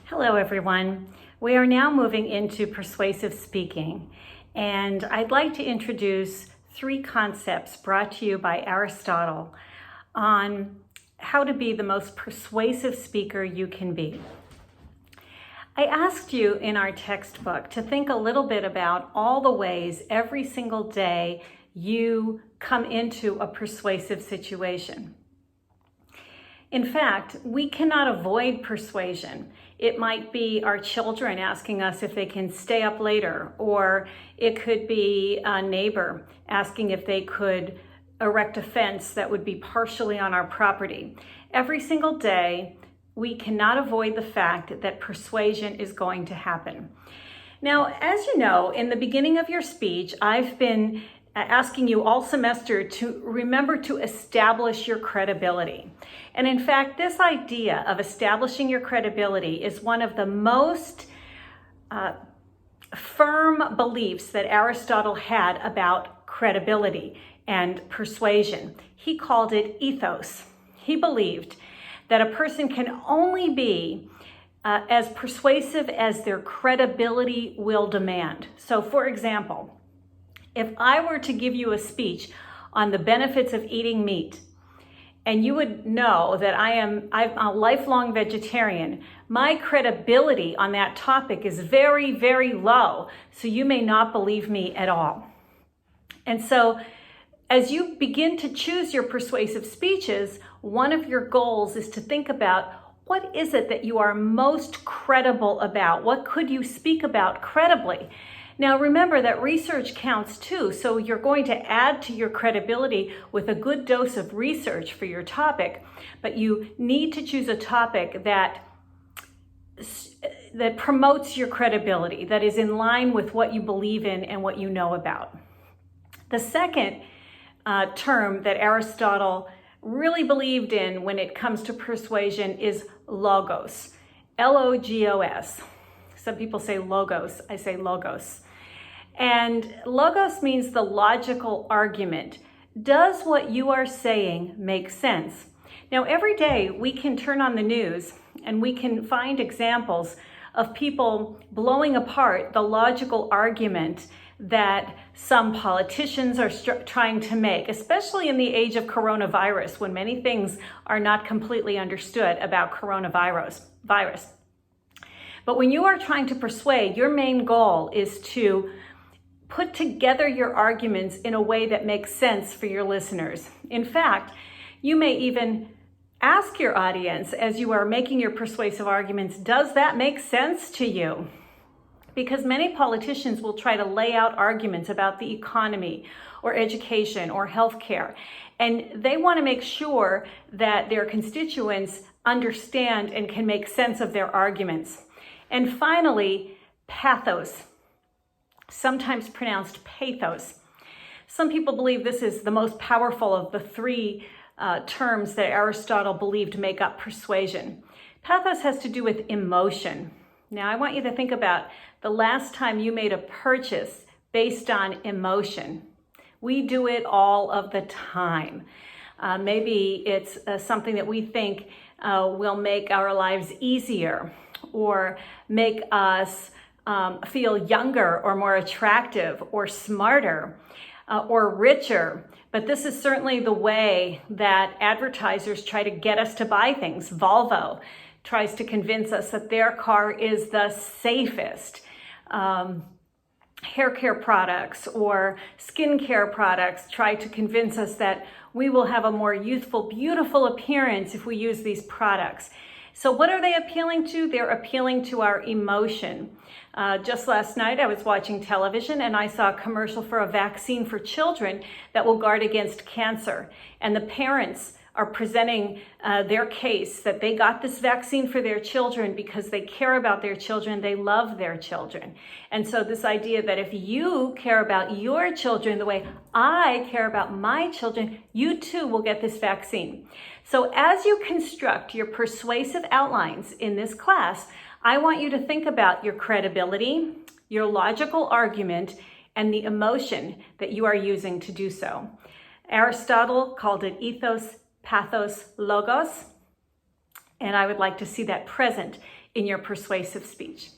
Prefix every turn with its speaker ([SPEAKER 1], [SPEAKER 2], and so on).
[SPEAKER 1] Hello, everyone. We are now moving into persuasive speaking, and I'd like to introduce three concepts brought to you by Aristotle on how to be the most persuasive speaker you can be. I asked you in our textbook to think a little bit about all the ways every single day you come into a persuasive situation. In fact, we cannot avoid persuasion. It might be our children asking us if they can stay up later, or it could be a neighbor asking if they could erect a fence that would be partially on our property. Every single day, we cannot avoid the fact that persuasion is going to happen. Now, as you know, in the beginning of your speech, I've been asking you all semester to remember to establish your credibility. And in fact, this idea of establishing your credibility is one of the most firm beliefs that Aristotle had about credibility and persuasion. He called it ethos. He believed that a person can only be as persuasive as their credibility will demand. So, for example, if I were to give you a speech on the benefits of eating meat, and you would know that I'm a lifelong vegetarian, my credibility on that topic is very, very low, so you may not believe me at all. And so, as you begin to choose your persuasive speeches, one of your goals is to think about what is it that you are most credible about? What could you speak about credibly? Now, remember that research counts too, so you're going to add to your credibility with a good dose of research for your topic, but you need to choose a topic that promotes your credibility, that is in line with what you believe in and what you know about. The second term that Aristotle really believed in when it comes to persuasion is logos, L-O-G-O-S. Some people say logos, I say logos. And logos means the logical argument. Does what you are saying make sense? Now, every day we can turn on the news and we can find examples of people blowing apart the logical argument that some politicians are trying to make, especially in the age of coronavirus, when many things are not completely understood about coronavirus. But when you are trying to persuade, your main goal is to put together your arguments in a way that makes sense for your listeners. In fact, you may even ask your audience as you are making your persuasive arguments, does that make sense to you? Because many politicians will try to lay out arguments about the economy or education or healthcare, and they want to make sure that their constituents understand and can make sense of their arguments. And finally, pathos, sometimes pronounced pathos. Some people believe this is the most powerful of the three terms that Aristotle believed make up persuasion. Pathos has to do with emotion. Now, I want you to think about the last time you made a purchase based on emotion. We do it all of the time. Maybe it's something that we think will make our lives easier, or make us feel younger or more attractive or smarter or richer. But this is certainly the way that advertisers try to get us to buy things. Volvo tries to convince us that their car is the safest. Hair care products or skincare products try to convince us that we will have a more youthful, beautiful appearance if we use these products. So what are they appealing to? They're appealing to our emotion. Just last night, I was watching television and I saw a commercial for a vaccine for children that will guard against cancer. And the parents are presenting their case that they got this vaccine for their children because they care about their children, they love their children. And so this idea that if you care about your children the way I care about my children, you too will get this vaccine. So as you construct your persuasive outlines in this class, I want you to think about your credibility, your logical argument, and the emotion that you are using to do so. Aristotle called it ethos, pathos, logos. And I would like to see that present in your persuasive speech.